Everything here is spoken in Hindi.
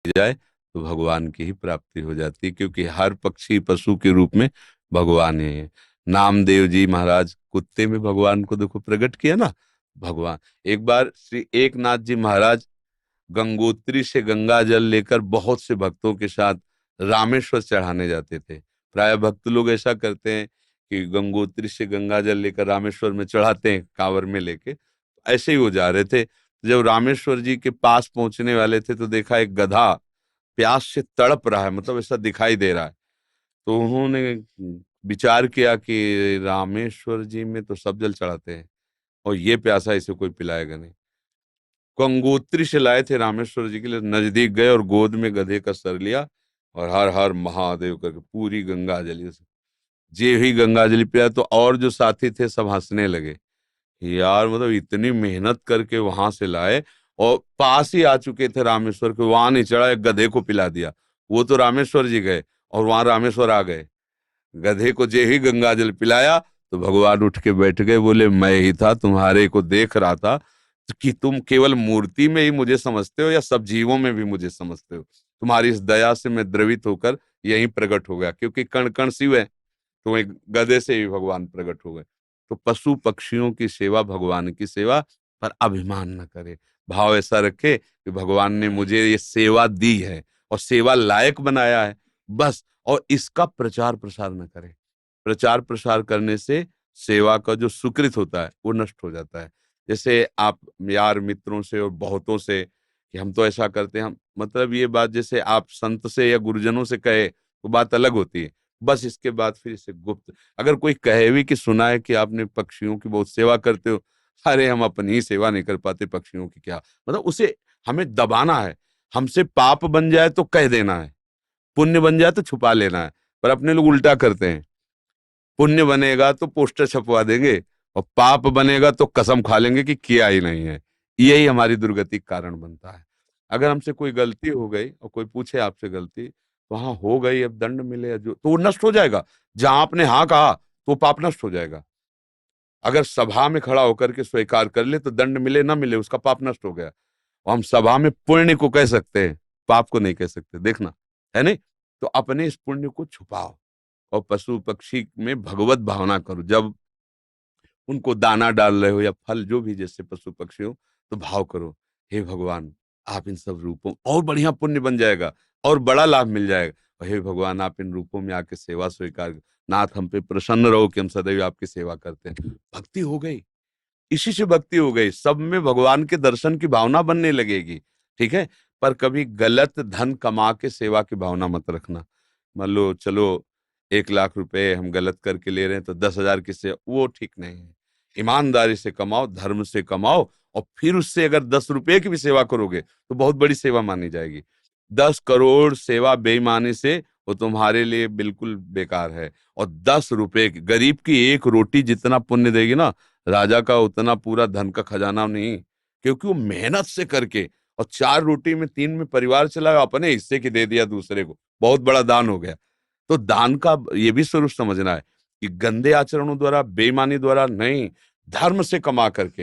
जाए तो भगवान की ही प्राप्ति हो जाती है, क्योंकि हर पक्षी पशु के रूप में भगवान ही है। नामदेव जी महाराज कुत्ते में भगवान को देखो प्रकट किया ना। भगवान एक बार श्री एकनाथ जी महाराज गंगोत्री से गंगा जल लेकर बहुत से भक्तों के साथ रामेश्वर चढ़ाने जाते थे। प्राय भक्त लोग ऐसा करते हैं कि गंगोत्री से गंगा जल लेकर रामेश्वर में चढ़ाते हैं कांवर में लेके। ऐसे ही वो जा रहे थे, जब रामेश्वर जी के पास पहुंचने वाले थे तो देखा एक गधा प्यास से तड़प रहा है, मतलब ऐसा दिखाई दे रहा है। तो उन्होंने विचार किया कि रामेश्वर जी में तो सब जल चढ़ाते हैं और ये प्यासा इसे कोई पिलाएगा नहीं। गंगोत्री से लाए थे रामेश्वर जी के लिए, नजदीक गए और गोद में गधे का सर लिया और हर हर महादेव करके पूरी गंगा जली से जे ही गंगा जली पिया। तो और जो साथी थे सब हंसने लगे, यार मतलब इतनी मेहनत करके वहां से लाए और पास ही आ चुके थे रामेश्वर के, वहां नहीं चढ़ा, एक गधे को पिला दिया। वो तो रामेश्वर जी गए और वहां रामेश्वर आ गए। गधे को जे ही गंगा जल पिलाया तो भगवान उठ के बैठ गए, बोले मैं ही था, तुम्हारे को देख रहा था कि तुम केवल मूर्ति में ही मुझे समझते हो या सब जीवों में भी मुझे समझते हो। तुम्हारी इस दया से मैं द्रवित होकर यहीं प्रकट हो गया, क्योंकि कण कण शिव है, तो एक गधे से ही भगवान प्रकट हो गए। तो पशु पक्षियों की सेवा भगवान की सेवा, पर अभिमान न करे। भाव ऐसा रखे कि भगवान ने मुझे ये सेवा दी है और सेवा लायक बनाया है, बस। और इसका प्रचार प्रसार न करे। प्रचार प्रसार करने से सेवा का जो सुकृत होता है वो नष्ट हो जाता है। जैसे आप यार मित्रों से और बहुतों से कि हम तो ऐसा करते हैं, हम मतलब ये बात जैसे आप संत से या गुरुजनों से कहे तो बात अलग होती है। बस इसके बाद फिर इसे गुप्त अगर कोई कहे भी कि सुना है कि आपने पक्षियों की बहुत सेवा करते हो, अरे हम अपनी ही सेवा नहीं कर पाते, पक्षियों की क्या। मतलब उसे हमें दबाना है। हमसे पाप बन जाए तो कह देना है, पुण्य बन जाए तो छुपा लेना है। पर अपने लोग उल्टा करते हैं, पुण्य बनेगा तो पोस्टर छपवा देंगे और पाप बनेगा तो कसम खा लेंगे कि किया ही नहीं है। यही हमारी दुर्गति का कारण बनता है। अगर हमसे कोई गलती हो गई और कोई पूछे आपसे गलती, तो हाँ हो गई, अब दंड मिले या जो तो वो नष्ट हो जाएगा। जहां आपने हाँ कहा तो पाप नष्ट हो जाएगा। अगर सभा में खड़ा होकर के स्वीकार कर ले तो दंड मिले ना मिले उसका पाप नष्ट हो गया। और हम सभा में पुण्य को कह सकते हैं, पाप को नहीं कह सकते, देखना है नहीं। तो अपने इस पुण्य को छुपाओ और पशु पक्षी में भगवत भावना करो। जब उनको दाना डाल रहे हो या फल जो भी, जैसे पशु पक्षी हो, तो भाव करो, हे भगवान आप इन सब रूपों और बढ़िया पुण्य बन जाएगा और बड़ा लाभ मिल जाएगा। और हे भगवान आप इन रूपों में आके सेवा स्वीकार नाथ हम पे प्रसन्न रहो कि हम सदैव आपकी सेवा करते हैं। भक्ति हो गई, इसी से भक्ति हो गई, सब में भगवान के दर्शन की भावना बनने लगेगी। ठीक है। पर कभी गलत धन कमा के सेवा की भावना मत रखना। मान लो चलो 1 लाख रुपए हम गलत करके ले रहे हैं तो 10,000 की से वो ठीक नहीं है। ईमानदारी से कमाओ, धर्म से कमाओ, और फिर उससे अगर 10 रुपए की भी सेवा करोगे तो बहुत बड़ी सेवा मानी जाएगी। 10 करोड़ सेवा बेईमानी से वो तुम्हारे लिए बिल्कुल बेकार है। और 10 रुपए की गरीब की एक रोटी जितना पुण्य देगी ना, राजा का उतना पूरा धन का खजाना नहीं। क्योंकि वो मेहनत से करके और 4 रोटी में 3 में परिवार चलाया, अपने हिस्से की दे दिया दूसरे को, बहुत बड़ा दान हो गया। तो दान का ये भी स्वरूप समझना है कि गंदे आचरणों द्वारा, बेईमानी द्वारा नहीं, धर्म से कमा करके